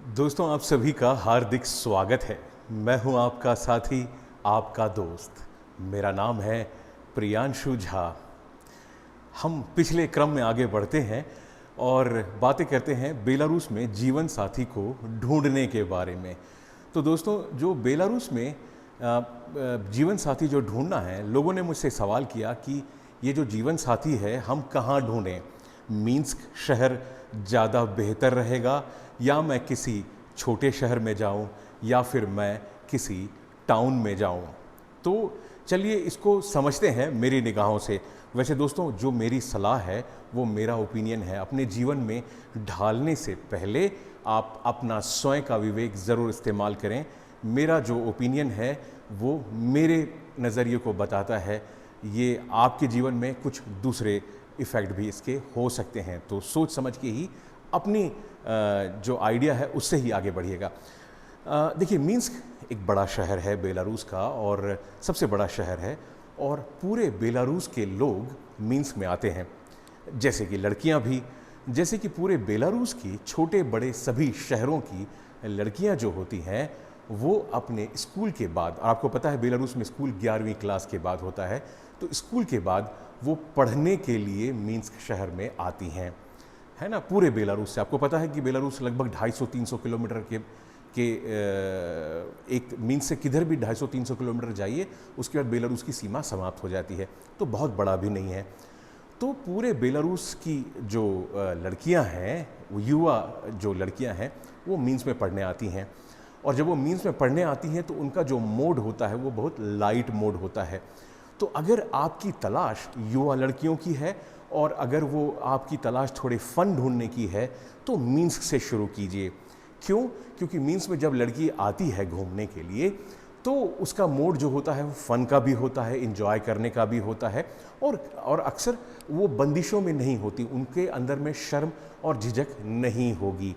दोस्तों, आप सभी का हार्दिक स्वागत है। मैं हूं आपका साथी, आपका दोस्त। मेरा नाम है प्रियांशु झा। हम पिछले क्रम में आगे बढ़ते हैं और बातें करते हैं बेलारूस में जीवन साथी को ढूंढने के बारे में। तो दोस्तों, जो बेलारूस में जीवन साथी जो ढूंढना है, लोगों ने मुझसे सवाल किया कि ये जो जीवन साथी है हम कहाँ ढूंढें। मिन्स्क शहर ज़्यादा बेहतर रहेगा या मैं किसी छोटे शहर में जाऊं या फिर मैं किसी टाउन में जाऊं। तो चलिए इसको समझते हैं मेरी निगाहों से। वैसे दोस्तों, जो मेरी सलाह है वो मेरा ओपिनियन है। अपने जीवन में ढालने से पहले आप अपना स्वयं का विवेक ज़रूर इस्तेमाल करें। मेरा जो ओपिनियन है वो मेरे नज़रिए को बताता है। ये आपके जीवन में कुछ दूसरे इफ़ेक्ट भी इसके हो सकते हैं, तो सोच समझ के ही अपनी जो आइडिया है उससे ही आगे बढ़िएगा। देखिए, मिन्स्क एक बड़ा शहर है बेलारूस का, और सबसे बड़ा शहर है, और पूरे बेलारूस के लोग मिन्स्क में आते हैं, जैसे कि लड़कियां भी। जैसे कि पूरे बेलारूस की छोटे बड़े सभी शहरों की लड़कियां जो होती हैं वो अपने स्कूल के बाद, आपको पता है बेलारूस में स्कूल 11वीं क्लास के बाद होता है, तो स्कूल के बाद वो पढ़ने के लिए मिन्स्क शहर में आती हैं, है ना। पूरे बेलारूस से, आपको पता है कि बेलारूस लगभग 250-300 किलोमीटर के एक मिन्स्क से किधर भी 250-300 किलोमीटर जाइए, उसके बाद बेलारूस की सीमा समाप्त हो जाती है, तो बहुत बड़ा भी नहीं है। तो पूरे बेलारूस की जो लड़कियां हैं, वो युवा जो लड़कियां हैं, वो मिन्स्क में पढ़ने आती हैं। और जब वो मिन्स्क में पढ़ने आती हैं तो उनका जो मोड होता है वो बहुत लाइट मोड होता है। तो अगर आपकी तलाश युवा लड़कियों की है और अगर वो आपकी तलाश थोड़े फन ढूंढने की है, तो मिन्स्क से शुरू कीजिए। क्यों? क्योंकि मिन्स्क में जब लड़की आती है घूमने के लिए तो उसका मोड जो होता है वो फन का भी होता है, इंजॉय करने का भी होता है, और अक्सर वो बंदिशों में नहीं होती, उनके अंदर में शर्म और झिझक नहीं होगी।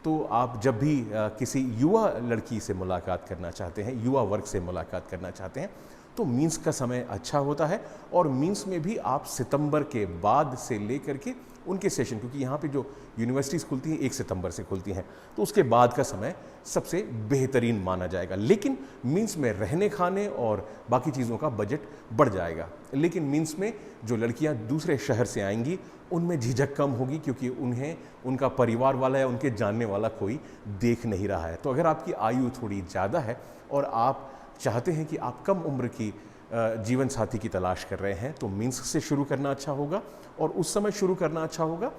तो आप जब भी किसी युवा लड़की से मुलाकात करना चाहते हैं, युवा वर्ग से मुलाकात करना चाहते हैं, तो मिन्स्क का समय अच्छा होता है। और मिन्स्क में भी आप सितंबर के बाद से लेकर के उनके सेशन, क्योंकि यहाँ पे जो यूनिवर्सिटीज़ खुलती हैं 1 सितंबर से खुलती हैं, तो उसके बाद का समय सबसे बेहतरीन माना जाएगा। लेकिन मिन्स्क में रहने खाने और बाकी चीज़ों का बजट बढ़ जाएगा। लेकिन मिन्स्क में जो लड़कियाँ दूसरे शहर से आएंगी उनमें झिझक कम होगी, क्योंकि उन्हें उनका परिवार वाला या उनके जानने वाला कोई देख नहीं रहा है। तो अगर आपकी आयु थोड़ी ज़्यादा है और आप चाहते हैं कि आप कम उम्र की जीवन साथी की तलाश कर रहे हैं, तो मिन्स्क से शुरू करना अच्छा होगा। और उस समय शुरू करना अच्छा होगा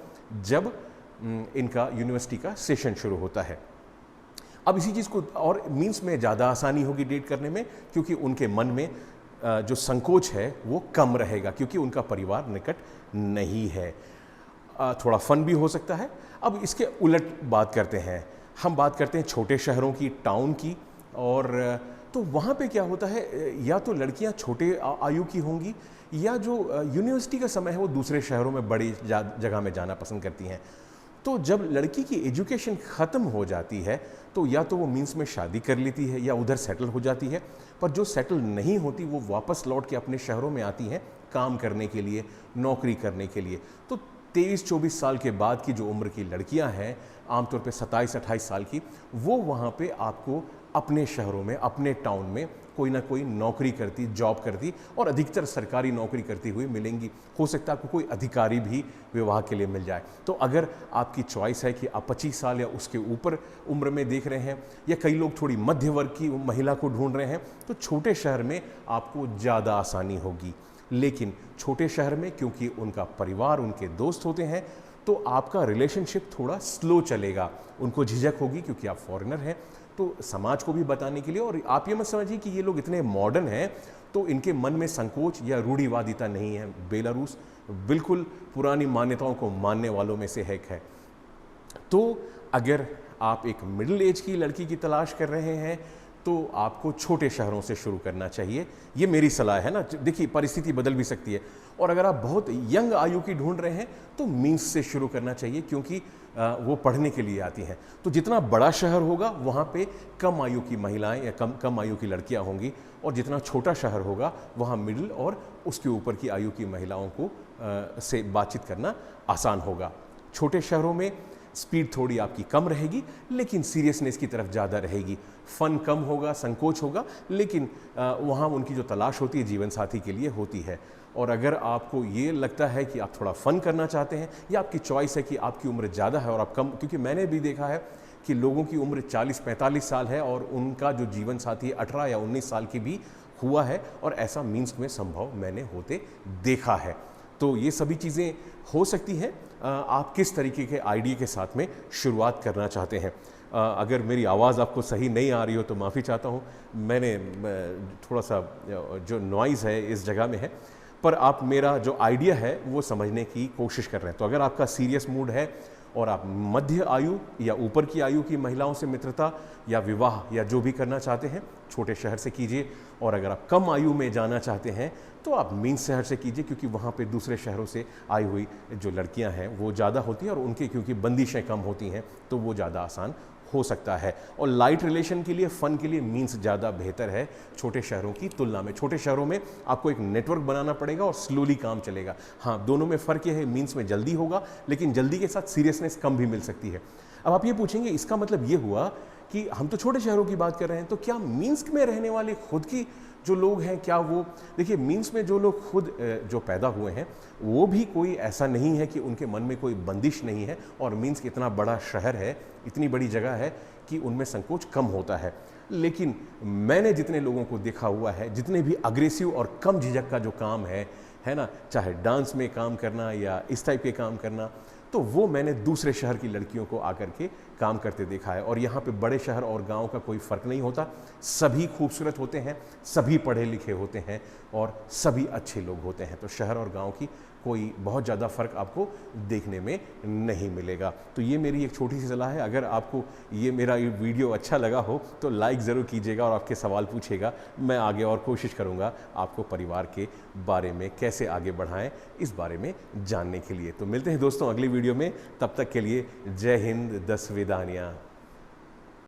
जब इनका यूनिवर्सिटी का सेशन शुरू होता है। अब इसी चीज़ को, और मिन्स्क में ज़्यादा आसानी होगी डेट करने में, क्योंकि उनके मन में जो संकोच है वो कम रहेगा, क्योंकि उनका परिवार निकट नहीं है। थोड़ा फन भी हो सकता है। अब इसके उलट बात करते हैं, हम बात करते हैं छोटे शहरों की, टाउन की। और तो वहाँ पे क्या होता है, या तो लड़कियाँ छोटे आयु की होंगी, या जो यूनिवर्सिटी का समय है वो दूसरे शहरों में बड़ी जगह में जाना पसंद करती हैं। तो जब लड़की की एजुकेशन ख़त्म हो जाती है तो या तो वो मिन्स्क में शादी कर लेती है या उधर सेटल हो जाती है। पर जो सेटल नहीं होती वो वापस लौट के अपने शहरों में आती हैं काम करने के लिए, नौकरी करने के लिए। तो 23-24 साल के बाद की जो उम्र की लड़कियां हैं, आमतौर पे 27-28 साल की, वो वहाँ पे आपको अपने शहरों में, अपने टाउन में कोई ना कोई नौकरी करती, जॉब करती, और अधिकतर सरकारी नौकरी करती हुई मिलेंगी। हो सकता है आपको कोई अधिकारी भी विवाह के लिए मिल जाए। तो अगर आपकी चॉइस है कि आप 25 साल या उसके ऊपर उम्र में देख रहे हैं, या कई लोग थोड़ी मध्य वर्ग की महिला को ढूंढ रहे हैं, तो छोटे शहर में आपको ज़्यादा आसानी होगी। लेकिन छोटे शहर में क्योंकि उनका परिवार, उनके दोस्त होते हैं, तो आपका रिलेशनशिप थोड़ा स्लो चलेगा। उनको झिझक होगी क्योंकि आप फॉरेनर हैं, तो समाज को भी बताने के लिए। और आप ये मत समझिए कि ये लोग इतने मॉडर्न हैं तो इनके मन में संकोच या रूढ़िवादिता नहीं है। बेलारूस बिल्कुल पुरानी मान्यताओं को मानने वालों में से एक है। तो अगर आप एक मिडिल एज की लड़की की तलाश कर रहे हैं तो आपको छोटे शहरों से शुरू करना चाहिए। ये मेरी सलाह है ना। देखिए, परिस्थिति बदल भी सकती है। और अगर आप बहुत यंग आयु की ढूंढ रहे हैं तो मिन्स्क से शुरू करना चाहिए, क्योंकि वो पढ़ने के लिए आती हैं। तो जितना बड़ा शहर होगा वहाँ पे कम आयु की महिलाएं या कम आयु की लड़कियाँ होंगी, और जितना छोटा शहर होगा वहाँ मिडिल और उसके ऊपर की आयु की महिलाओं को से बातचीत करना आसान होगा। छोटे शहरों में स्पीड थोड़ी आपकी कम रहेगी लेकिन सीरियसनेस की तरफ ज़्यादा रहेगी। फ़न कम होगा, संकोच होगा, लेकिन वहाँ उनकी जो तलाश होती है जीवन साथी के लिए होती है। और अगर आपको ये लगता है कि आप थोड़ा फ़न करना चाहते हैं या आपकी चॉइस है कि आपकी उम्र ज़्यादा है और आप कम, क्योंकि मैंने भी देखा है कि लोगों की उम्र 40-45 साल है और उनका जो जीवन साथी 18 या 19 साल की भी हुआ है, और ऐसा मिन्स्क में संभव मैंने होते देखा है। तो ये सभी चीज़ें हो सकती हैं। आप किस तरीके के आइडिया के साथ में शुरुआत करना चाहते हैं। अगर मेरी आवाज़ आपको सही नहीं आ रही हो तो माफ़ी चाहता हूँ, मैंने थोड़ा सा जो नॉइज़ है इस जगह में है, पर आप मेरा जो आइडिया है वो समझने की कोशिश कर रहे हैं। तो अगर आपका सीरियस मूड है और आप मध्य आयु या ऊपर की आयु की महिलाओं से मित्रता या विवाह या जो भी करना चाहते हैं, छोटे शहर से कीजिए। और अगर आप कम आयु में जाना चाहते हैं तो आप मिन्स्क शहर से कीजिए, क्योंकि वहाँ पे दूसरे शहरों से आई हुई जो लड़कियाँ हैं वो ज़्यादा होती हैं और उनकी क्योंकि बंदिशें कम होती हैं तो वो ज़्यादा आसान हो सकता है। और लाइट रिलेशन के लिए, फ़न के लिए मिन्स्क ज़्यादा बेहतर है छोटे शहरों की तुलना में। छोटे शहरों में आपको एक नेटवर्क बनाना पड़ेगा और स्लोली काम चलेगा। हाँ, दोनों में फ़र्क ये है, मिन्स्क में जल्दी होगा लेकिन जल्दी के साथ सीरियसनेस कम भी मिल सकती है। अब आप ये पूछेंगे इसका मतलब ये हुआ कि हम तो छोटे शहरों की बात कर रहे हैं, तो क्या मिन्स्क में रहने वाले खुद की जो लोग हैं, क्या वो, देखिए मिन्स्क में जो लोग खुद जो पैदा हुए हैं वो भी कोई ऐसा नहीं है कि उनके मन में कोई बंदिश नहीं है। और मिन्स्क इतना बड़ा शहर है, इतनी बड़ी जगह है कि उनमें संकोच कम होता है। लेकिन मैंने जितने लोगों को देखा हुआ है, जितने भी अग्रेसिव और कम झिझक का जो काम है ना, चाहे डांस में काम करना या इस टाइप के काम करना, तो वो मैंने दूसरे शहर की लड़कियों को आकर के काम करते देखा है। और यहाँ पे बड़े शहर और गांव का कोई फ़र्क नहीं होता, सभी खूबसूरत होते हैं, सभी पढ़े लिखे होते हैं और सभी अच्छे लोग होते हैं। तो शहर और गांव की कोई बहुत ज़्यादा फ़र्क आपको देखने में नहीं मिलेगा। तो ये मेरी एक छोटी सी सलाह है। अगर आपको ये मेरा वीडियो अच्छा लगा हो तो लाइक ज़रूर कीजिएगा और आपके सवाल पूछिएगा। मैं आगे और कोशिश करूँगा आपको परिवार के बारे में कैसे आगे बढ़ाएं इस बारे में जानने के लिए। तो मिलते हैं दोस्तों अगली वीडियो में, तब तक के लिए जय हिंद, दस वेदानिया।